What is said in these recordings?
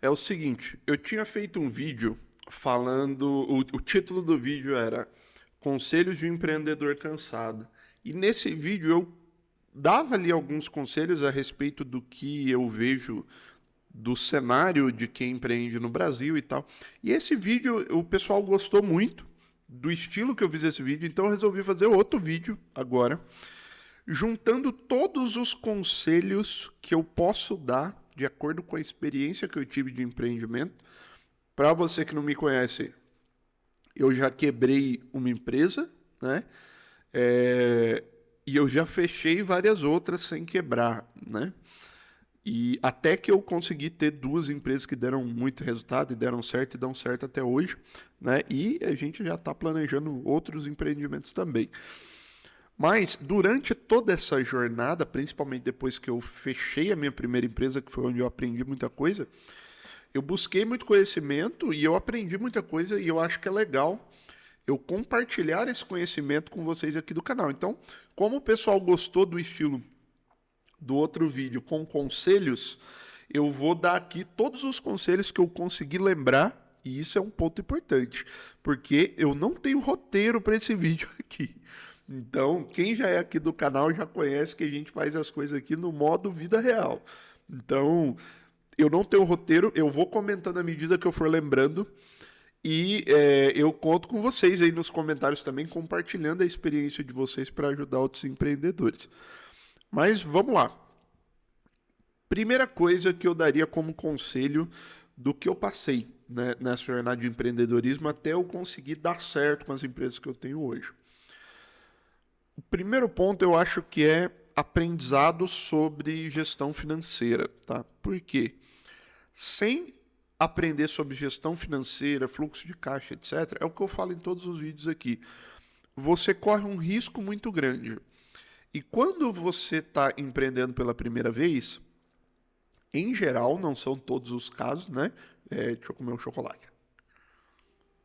É o seguinte, eu tinha feito um vídeo falando, o título do vídeo era Conselhos de um Empreendedor Cansado. E nesse vídeo eu dava ali alguns conselhos a respeito do que eu vejo do cenário de quem empreende no Brasil e tal. E esse vídeo o pessoal gostou muito do estilo que eu fiz esse vídeo, então eu resolvi fazer outro vídeo agora, juntando todos os conselhos que eu posso dar de acordo com a experiência que eu tive de empreendimento. Para você que não me conhece, eu já quebrei uma empresa, né? E eu já fechei várias outras sem quebrar, né? E até que eu consegui ter duas empresas que deram muito resultado e deram certo e dão certo até hoje, né? E a gente já está planejando outros empreendimentos também. Mas durante toda essa jornada, principalmente depois que eu fechei a minha primeira empresa, que foi onde eu aprendi muita coisa, eu busquei muito conhecimento e eu aprendi muita coisa e eu acho que é legal eu compartilhar esse conhecimento com vocês aqui do canal. Então, como o pessoal gostou do estilo do outro vídeo com conselhos, eu vou dar aqui todos os conselhos que eu consegui lembrar, e isso é um ponto importante, porque eu não tenho roteiro para esse vídeo aqui. Então, quem já é aqui do canal já conhece que a gente faz as coisas aqui no modo vida real. Então, eu não tenho roteiro, eu vou comentando à medida que eu for lembrando. E eu conto com vocês aí nos comentários também, compartilhando a experiência de vocês para ajudar outros empreendedores. Mas vamos lá. Primeira coisa que eu daria como conselho do que eu passei, né, nessa jornada de empreendedorismo até eu conseguir dar certo com as empresas que eu tenho hoje. O primeiro ponto eu acho que é aprendizado sobre gestão financeira, tá? Por quê? Sem aprender sobre gestão financeira, fluxo de caixa, etc., é o que eu falo em todos os vídeos aqui. Você corre um risco muito grande. E quando você está empreendendo pela primeira vez, em geral, não são todos os casos, né? Deixa eu comer um chocolate.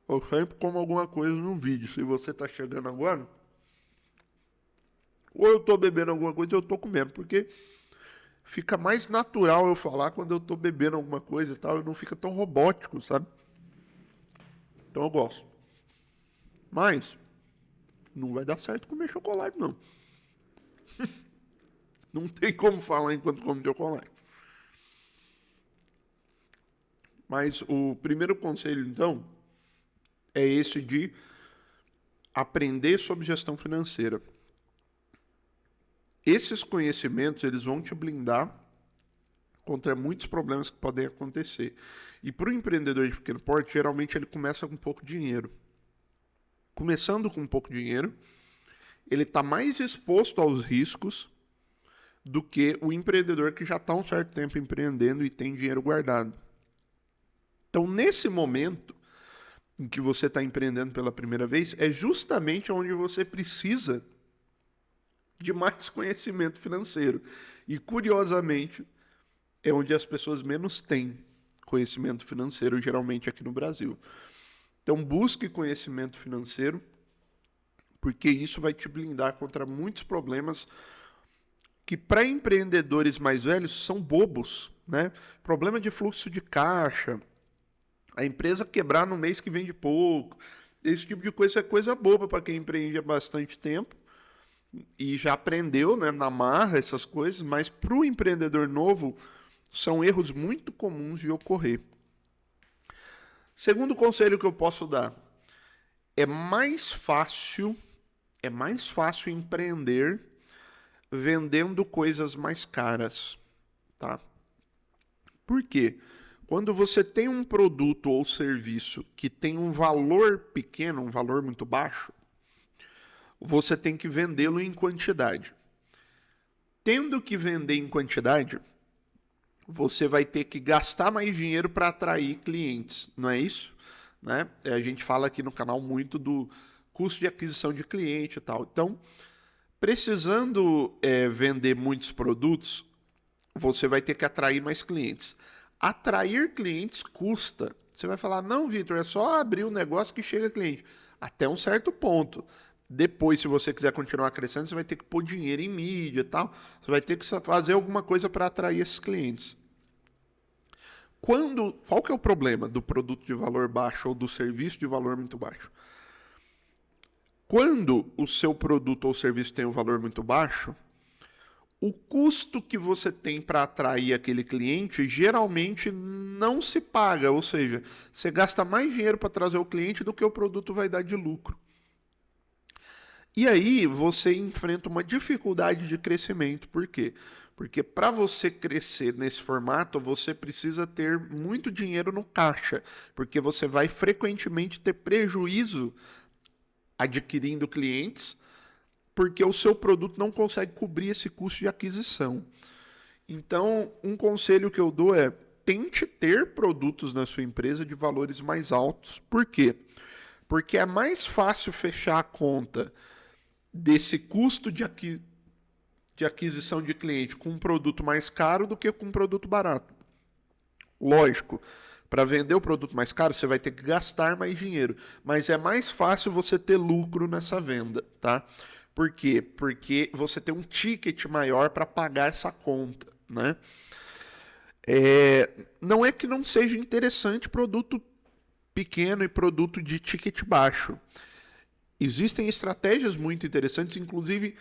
Eu sempre como alguma coisa no vídeo. Se você está chegando agora, ou eu estou bebendo alguma coisa ou eu estou comendo, porque fica mais natural eu falar quando eu estou bebendo alguma coisa e tal, e não fica tão robótico, sabe? Então eu gosto. Mas não vai dar certo comer chocolate, não. Não tem como falar enquanto come chocolate. Mas o primeiro conselho, então, é esse de aprender sobre gestão financeira. Esses conhecimentos, eles vão te blindar contra muitos problemas que podem acontecer. E para o empreendedor de pequeno porte, geralmente ele começa com pouco dinheiro. Começando com pouco dinheiro, ele está mais exposto aos riscos do que o empreendedor que já está um certo tempo empreendendo e tem dinheiro guardado. Então, nesse momento em que você está empreendendo pela primeira vez, é justamente onde você precisa de mais conhecimento financeiro. E, curiosamente, é onde as pessoas menos têm conhecimento financeiro, geralmente aqui no Brasil. Então, busque conhecimento financeiro, porque isso vai te blindar contra muitos problemas que, para empreendedores mais velhos, são bobos, né? Problema de fluxo de caixa, a empresa quebrar no mês que vende pouco, esse tipo de coisa é coisa boba para quem empreende há bastante tempo e já aprendeu, né, na marra essas coisas, mas para o empreendedor novo são erros muito comuns de ocorrer. Segundo conselho que eu posso dar, é mais fácil empreender vendendo coisas mais caras, tá? Por quê? Quando você tem um produto ou serviço que tem um valor pequeno, um valor muito baixo, você tem que vendê-lo em quantidade. Tendo que vender em quantidade, você vai ter que gastar mais dinheiro para atrair clientes, não é isso? Né? A gente fala aqui no canal muito do custo de aquisição de cliente e tal. Então, precisando vender muitos produtos, você vai ter que atrair mais clientes. Atrair clientes custa. Você vai falar, não, Vitor, é só abrir um negócio que chega cliente. Até um certo ponto. Depois, se você quiser continuar crescendo, você vai ter que pôr dinheiro em mídia e tal. Você vai ter que fazer alguma coisa para atrair esses clientes. Qual que é o problema do produto de valor baixo ou do serviço de valor muito baixo? Quando o seu produto ou serviço tem um valor muito baixo, o custo que você tem para atrair aquele cliente geralmente não se paga, ou seja, você gasta mais dinheiro para trazer o cliente do que o produto vai dar de lucro. E aí você enfrenta uma dificuldade de crescimento. Por quê? Porque para você crescer nesse formato, você precisa ter muito dinheiro no caixa, porque você vai frequentemente ter prejuízo adquirindo clientes, porque o seu produto não consegue cobrir esse custo de aquisição. Então, um conselho que eu dou é: tente ter produtos na sua empresa de valores mais altos. Por quê? Porque é mais fácil fechar a conta desse custo de aquisição de cliente com um produto mais caro do que com um produto barato. Lógico, para vender o produto mais caro, você vai ter que gastar mais dinheiro, mas é mais fácil você ter lucro nessa venda, tá? Por quê? Porque você tem um ticket maior para pagar essa conta, né? Não é que não seja interessante produto pequeno e produto de ticket baixo. Existem estratégias muito interessantes, inclusive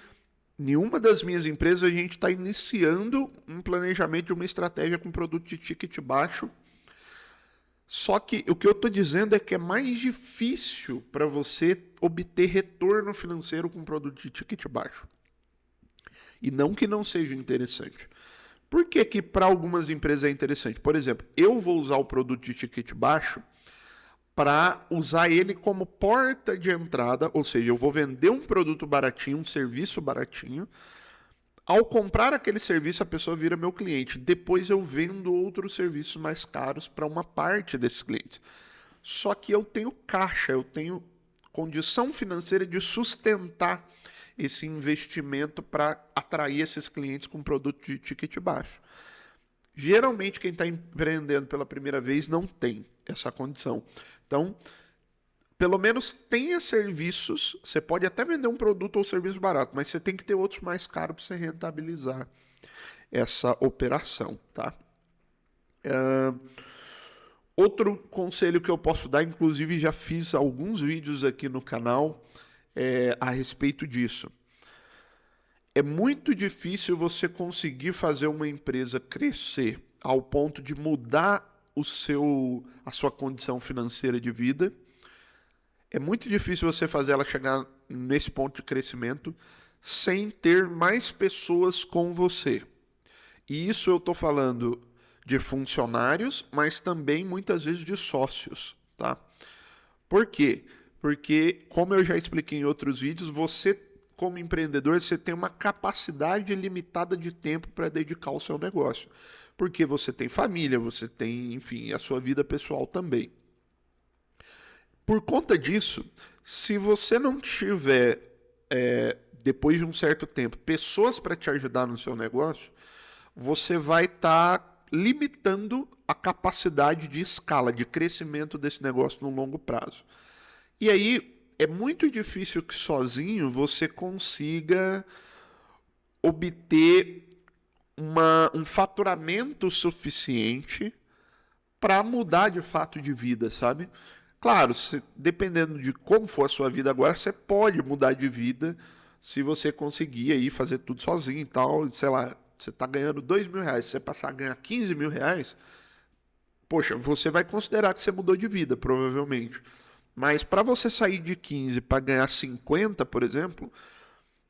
em uma das minhas empresas a gente está iniciando um planejamento de uma estratégia com produto de ticket baixo. Só que o que eu estou dizendo é que é mais difícil para você obter retorno financeiro com produto de ticket baixo. E não que não seja interessante. Por que que para algumas empresas é interessante? Por exemplo, eu vou usar o produto de ticket baixo para usar ele como porta de entrada, ou seja, eu vou vender um produto baratinho, um serviço baratinho. Ao comprar aquele serviço, a pessoa vira meu cliente. Depois eu vendo outros serviços mais caros para uma parte desses clientes. Só que eu tenho caixa, eu tenho condição financeira de sustentar esse investimento para atrair esses clientes com produto de ticket baixo. Geralmente, quem está empreendendo pela primeira vez não tem essa condição. Então, pelo menos tenha serviços. Você pode até vender um produto ou serviço barato, mas você tem que ter outros mais caros para você rentabilizar essa operação, tá? Outro conselho que eu posso dar, inclusive já fiz alguns vídeos aqui no canal a respeito disso. É muito difícil você conseguir fazer uma empresa crescer ao ponto de mudar a sua condição financeira de vida. É muito difícil você fazer ela chegar nesse ponto de crescimento sem ter mais pessoas com você. E isso eu estou falando de funcionários, mas também muitas vezes de sócios, tá? Por quê? Porque, como eu já expliquei em outros vídeos, você, como empreendedor, você tem uma capacidade limitada de tempo para dedicar ao seu negócio. Porque você tem família, você tem, enfim, a sua vida pessoal também. Por conta disso, se você não tiver, depois de um certo tempo, pessoas para te ajudar no seu negócio, você vai estar limitando a capacidade de escala, de crescimento desse negócio no longo prazo. E aí, é muito difícil que sozinho você consiga obter um faturamento suficiente para mudar de fato de vida, sabe? Claro, dependendo de como for a sua vida agora, você pode mudar de vida se você conseguir aí fazer tudo sozinho e tal. Sei lá, você está ganhando R$2.000, se você passar a ganhar R$15.000, poxa, você vai considerar que você mudou de vida, provavelmente. Mas para você sair de 15 para ganhar 50, por exemplo,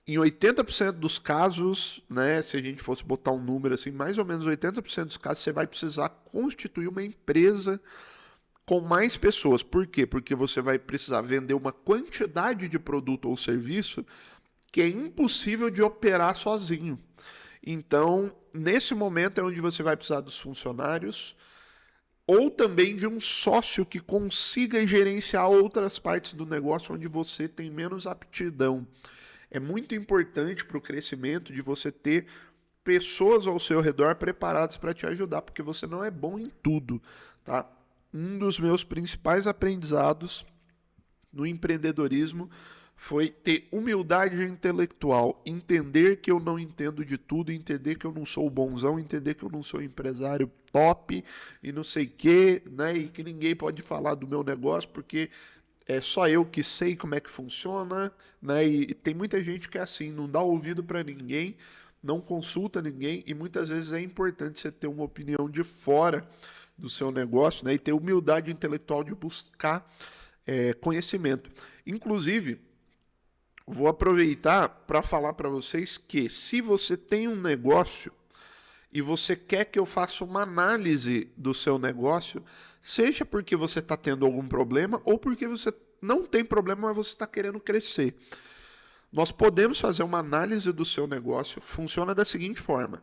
em 80% dos casos, né, se a gente fosse botar um número assim, mais ou menos 80% dos casos, você vai precisar constituir uma empresa com mais pessoas. Por quê? Porque você vai precisar vender uma quantidade de produto ou serviço que é impossível de operar sozinho. Então, nesse momento é onde você vai precisar dos funcionários ou também de um sócio que consiga gerenciar outras partes do negócio onde você tem menos aptidão. É muito importante para o crescimento de você ter pessoas ao seu redor preparadas para te ajudar, porque você não é bom em tudo, tá? Um dos meus principais aprendizados no empreendedorismo foi ter humildade intelectual, entender que eu não entendo de tudo, entender que eu não sou o bonzão, entender que eu não sou empresário top e não sei o que, né? E que ninguém pode falar do meu negócio porque é só eu que sei como é que funciona, né? E tem muita gente que é assim, não dá ouvido para ninguém, não consulta ninguém e muitas vezes é importante você ter uma opinião de fora do seu negócio, né? E ter humildade intelectual de buscar conhecimento. Inclusive, vou aproveitar para falar para vocês que se você tem um negócio e você quer que eu faça uma análise do seu negócio, seja porque você está tendo algum problema ou porque você não tem problema, mas você está querendo crescer. Nós podemos fazer uma análise do seu negócio. Funciona da seguinte forma.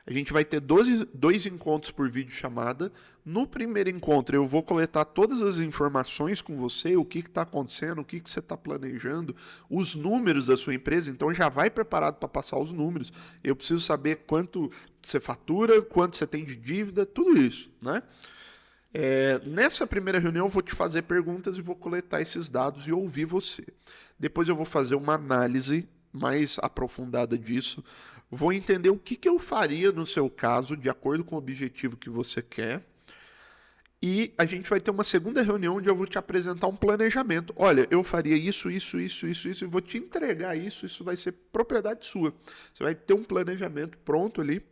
A gente vai ter dois encontros por videochamada. No primeiro encontro, eu vou coletar todas as informações com você, o que está acontecendo, o que você está planejando, os números da sua empresa. Então, já vai preparado para passar os números. Eu preciso saber quanto você fatura, quanto você tem de dívida, tudo isso, né? Nessa primeira reunião, eu vou te fazer perguntas e vou coletar esses dados e ouvir você. Depois, eu vou fazer uma análise mais aprofundada disso. Vou entender o que eu faria no seu caso, de acordo com o objetivo que você quer. E a gente vai ter uma segunda reunião onde eu vou te apresentar um planejamento. Olha, eu faria isso, e vou te entregar isso, isso vai ser propriedade sua. Você vai ter um planejamento pronto ali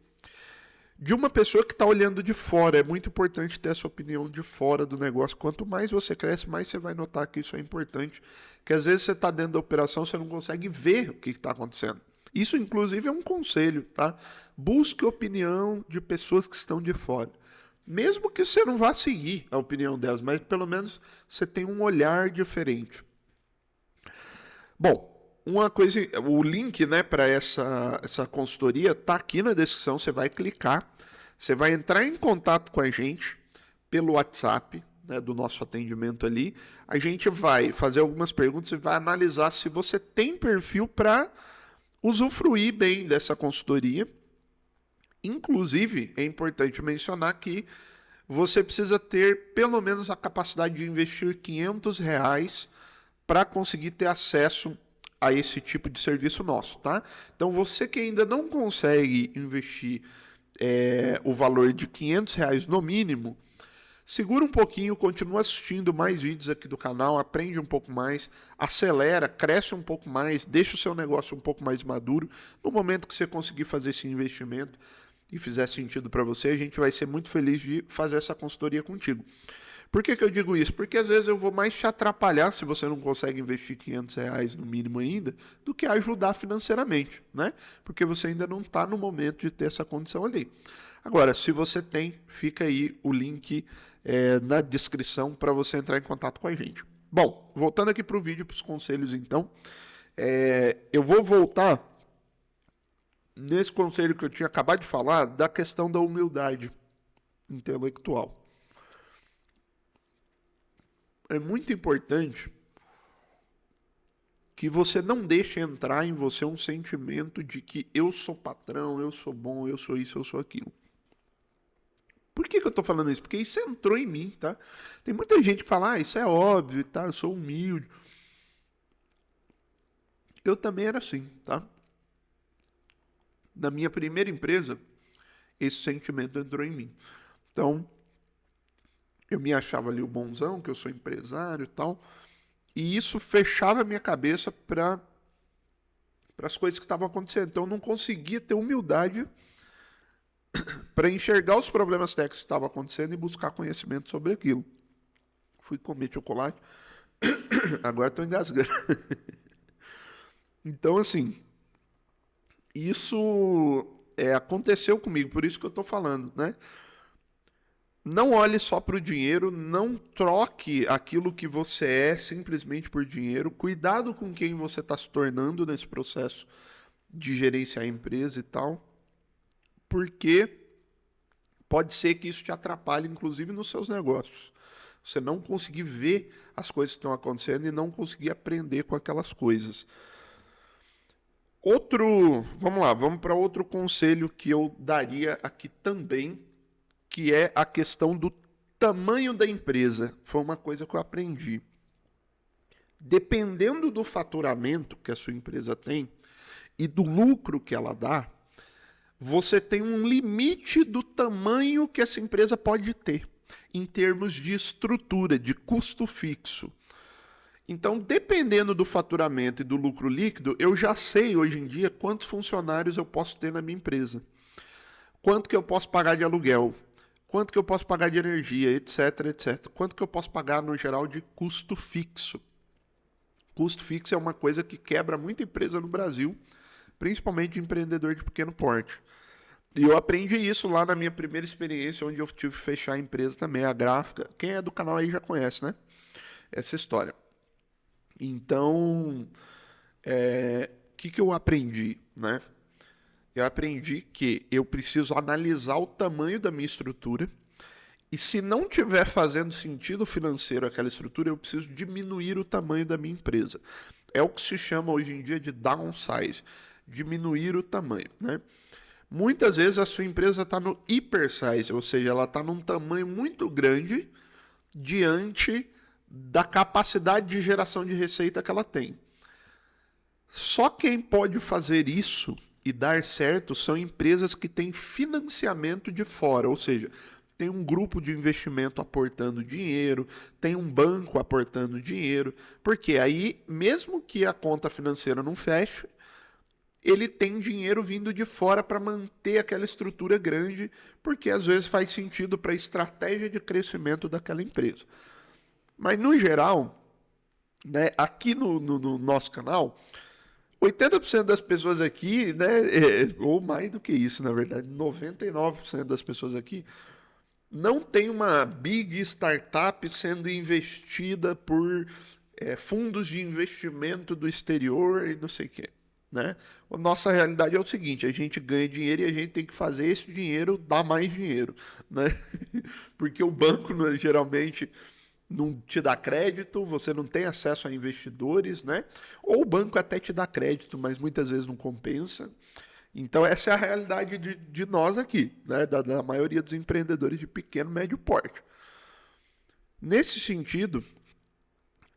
de uma pessoa que está olhando de fora. É muito importante ter essa opinião de fora do negócio. Quanto mais você cresce, mais você vai notar que isso é importante. Que às vezes você está dentro da operação, você não consegue ver o que está acontecendo. Isso, inclusive, é um conselho, tá? Busque opinião de pessoas que estão de fora. Mesmo que você não vá seguir a opinião delas, mas pelo menos você tem um olhar diferente. Bom, uma coisa, o link, né, para essa consultoria tá aqui na descrição, você vai clicar, você vai entrar em contato com a gente pelo WhatsApp, né, do nosso atendimento ali. A gente vai fazer algumas perguntas e vai analisar se você tem perfil para usufruir bem dessa consultoria. Inclusive, é importante mencionar que você precisa ter pelo menos a capacidade de investir R$ 500 para conseguir ter acesso a esse tipo de serviço nosso, tá? Então, você que ainda não consegue investir o valor de R$ 500 no mínimo, segura um pouquinho, continua assistindo mais vídeos aqui do canal, aprende um pouco mais, acelera, cresce um pouco mais, deixa o seu negócio um pouco mais maduro. No momento que você conseguir fazer esse investimento e fizer sentido para você, a gente vai ser muito feliz de fazer essa consultoria contigo. Por que eu digo isso? Porque às vezes eu vou mais te atrapalhar se você não consegue investir R$ 500 no mínimo ainda, do que ajudar financeiramente, né? Porque você ainda não está no momento de ter essa condição ali. Agora, se você tem, fica aí o link na descrição para você entrar em contato com a gente. Bom, voltando aqui para o vídeo, para os conselhos então, eu vou voltar nesse conselho que eu tinha acabado de falar, da questão da humildade intelectual. É muito importante que você não deixe entrar em você um sentimento de que eu sou patrão, eu sou bom, eu sou isso, eu sou aquilo. Por que eu tô falando isso? Porque isso entrou em mim, tá? Tem muita gente que fala, isso é óbvio, tá? Eu sou humilde. Eu também era assim, tá? Na minha primeira empresa, esse sentimento entrou em mim. Então, eu me achava ali o bonzão, que eu sou empresário e tal. E isso fechava a minha cabeça para as coisas que estavam acontecendo. Então, eu não conseguia ter humildade para enxergar os problemas técnicos que estavam acontecendo e buscar conhecimento sobre aquilo. Fui comer chocolate, agora estou engasgando. Então, assim, isso aconteceu comigo, por isso que eu estou falando, né? Não olhe só para o dinheiro, não troque aquilo que você é simplesmente por dinheiro. Cuidado com quem você está se tornando nesse processo de gerenciar a empresa e tal, porque pode ser que isso te atrapalhe, inclusive, nos seus negócios. Você não conseguir ver as coisas que estão acontecendo e não conseguir aprender com aquelas coisas. Vamos para outro conselho que eu daria aqui também, que é a questão do tamanho da empresa. Foi uma coisa que eu aprendi. Dependendo do faturamento que a sua empresa tem e do lucro que ela dá, você tem um limite do tamanho que essa empresa pode ter em termos de estrutura, de custo fixo. Então, dependendo do faturamento e do lucro líquido, eu já sei hoje em dia quantos funcionários eu posso ter na minha empresa, quanto que eu posso pagar de aluguel, quanto que eu posso pagar de energia, etc, etc. Quanto que eu posso pagar, no geral, de custo fixo. Custo fixo é uma coisa que quebra muita empresa no Brasil, principalmente de empreendedor de pequeno porte. E eu aprendi isso lá na minha primeira experiência, onde eu tive que fechar a empresa também, a gráfica. Quem é do canal aí já conhece, né? Essa história. Então, o que eu aprendi, né? Eu aprendi que eu preciso analisar o tamanho da minha estrutura e se não tiver fazendo sentido financeiro aquela estrutura, eu preciso diminuir o tamanho da minha empresa. É o que se chama hoje em dia de downsize, diminuir o tamanho, né? Muitas vezes a sua empresa está no hypersize, ou seja, ela está num tamanho muito grande diante da capacidade de geração de receita que ela tem. Só quem pode fazer isso e dar certo são empresas que têm financiamento de fora, ou seja, tem um grupo de investimento aportando dinheiro, tem um banco aportando dinheiro, porque aí, mesmo que a conta financeira não feche, ele tem dinheiro vindo de fora para manter aquela estrutura grande, porque às vezes faz sentido para a estratégia de crescimento daquela empresa. Mas, no geral, né, aqui no nosso canal, 80% das pessoas aqui, né, ou mais do que isso, na verdade, 99% das pessoas aqui, não tem uma big startup sendo investida por fundos de investimento do exterior e não sei o quê. Né? A nossa realidade é o seguinte, a gente ganha dinheiro e a gente tem que fazer esse dinheiro dar mais dinheiro, né? Porque o banco geralmente não te dá crédito, você não tem acesso a investidores, né? Ou o banco até te dá crédito, mas muitas vezes não compensa. Então essa é a realidade de nós aqui, né? Da maioria dos empreendedores de pequeno e médio porte. Nesse sentido,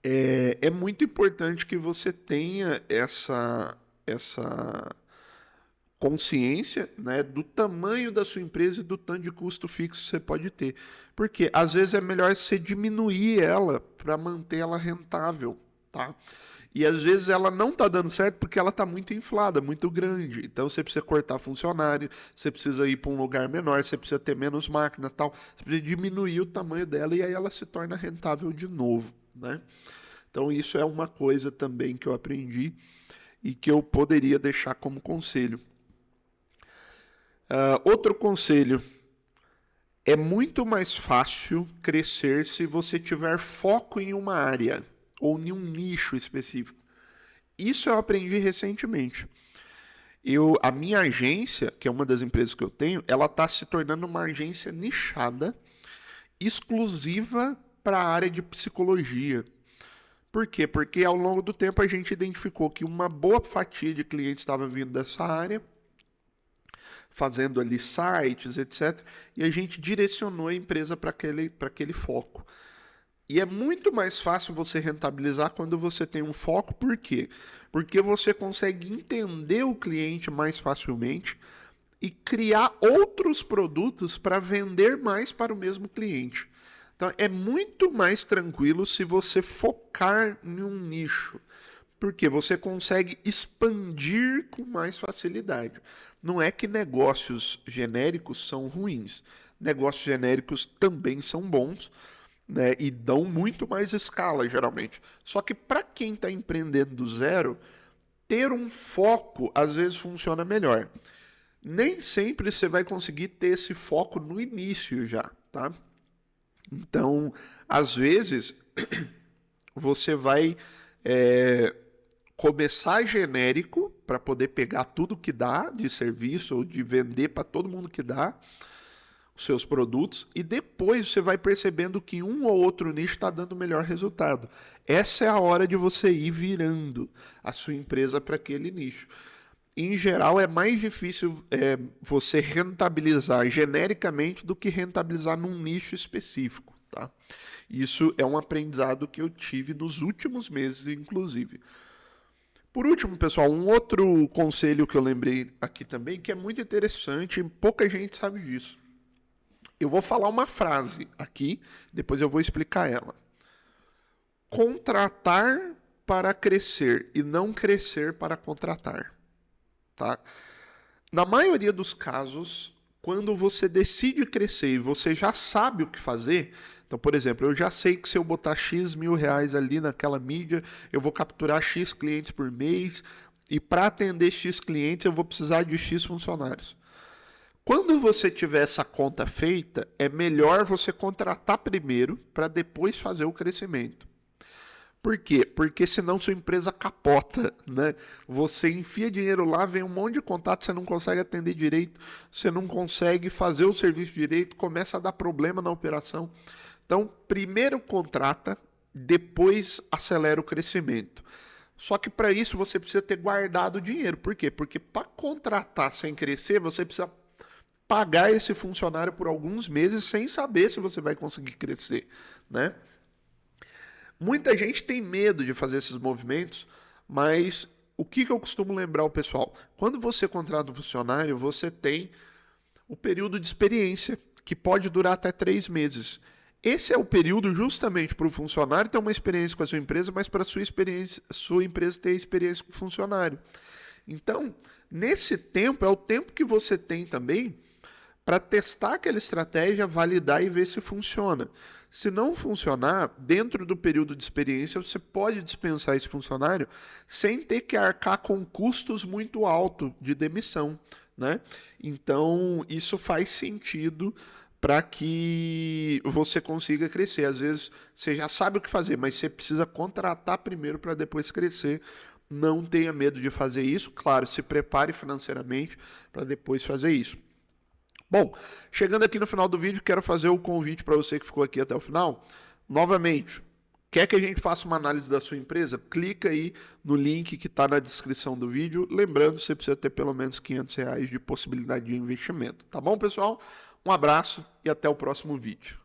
é muito importante que você tenha essa consciência, né, do tamanho da sua empresa e do tanto de custo fixo que você pode ter. Porque às vezes é melhor você diminuir ela para manter ela rentável, tá? E às vezes ela não está dando certo porque ela está muito inflada, muito grande. Então você precisa cortar funcionário, você precisa ir para um lugar menor, você precisa ter menos máquina, tal. Você precisa diminuir o tamanho dela e aí ela se torna rentável de novo, né? Então isso é uma coisa também que eu aprendi e que eu poderia deixar como conselho. Outro conselho, é muito mais fácil crescer se você tiver foco em uma área ou em um nicho específico. Isso eu aprendi recentemente. A minha agência, que é uma das empresas que eu tenho, ela está se tornando uma agência nichada, exclusiva para a área de psicologia. Por quê? Porque ao longo do tempo a gente identificou que uma boa fatia de clientes estava vindo dessa área, fazendo ali sites, etc. E a gente direcionou a empresa para aquele foco. E é muito mais fácil você rentabilizar quando você tem um foco. Por quê? Porque você consegue entender o cliente mais facilmente e criar outros produtos para vender mais para o mesmo cliente. Então, é muito mais tranquilo se você focar em um nicho, porque você consegue expandir com mais facilidade. Não é que negócios genéricos são ruins. Negócios genéricos também são bons, né, e dão muito mais escala, geralmente. Só que para quem está empreendendo do zero, ter um foco às vezes funciona melhor. Nem sempre você vai conseguir ter esse foco no início já, tá? Então, às vezes, você vai começar genérico para poder pegar tudo que dá de serviço ou de vender para todo mundo que dá os seus produtos e depois você vai percebendo que um ou outro nicho está dando melhor resultado. Essa é a hora de você ir virando a sua empresa para aquele nicho. Em geral, é mais difícil você rentabilizar genericamente do que rentabilizar num nicho específico, tá? Isso é um aprendizado que eu tive nos últimos meses, inclusive. Por último, pessoal, um outro conselho que eu lembrei aqui também, que é muito interessante, e pouca gente sabe disso. Eu vou falar uma frase aqui, depois eu vou explicar ela. Contratar para crescer e não crescer para contratar, tá? Na maioria dos casos, quando você decide crescer e você já sabe o que fazer, então, por exemplo, eu já sei que se eu botar X mil reais ali naquela mídia, eu vou capturar X clientes por mês e para atender X clientes eu vou precisar de X funcionários. Quando você tiver essa conta feita, é melhor você contratar primeiro para depois fazer o crescimento. Por quê? Porque senão sua empresa capota, né? Você enfia dinheiro lá, vem um monte de contato, você não consegue atender direito, você não consegue fazer o serviço direito, começa a dar problema na operação. Então, primeiro contrata, depois acelera o crescimento. Só que para isso você precisa ter guardado o dinheiro. Por quê? Porque para contratar sem crescer, você precisa pagar esse funcionário por alguns meses sem saber se você vai conseguir crescer, né? Muita gente tem medo de fazer esses movimentos, mas o que eu costumo lembrar o pessoal? Quando você contrata um funcionário, você tem o período de experiência, que pode durar até 3 meses. Esse é o período justamente para o funcionário ter uma experiência com a sua empresa, mas para a sua empresa ter experiência com o funcionário. Então, nesse tempo, é o tempo que você tem também para testar aquela estratégia, validar e ver se funciona. Se não funcionar, dentro do período de experiência, você pode dispensar esse funcionário sem ter que arcar com custos muito altos de demissão, né? Então, isso faz sentido para que você consiga crescer. Às vezes, você já sabe o que fazer, mas você precisa contratar primeiro para depois crescer. Não tenha medo de fazer isso. Claro, se prepare financeiramente para depois fazer isso. Bom, chegando aqui no final do vídeo, quero fazer o convite para você que ficou aqui até o final. Novamente, quer que a gente faça uma análise da sua empresa? Clica aí no link que está na descrição do vídeo. Lembrando, você precisa ter pelo menos R$500 de possibilidade de investimento. Tá bom, pessoal? Um abraço e até o próximo vídeo.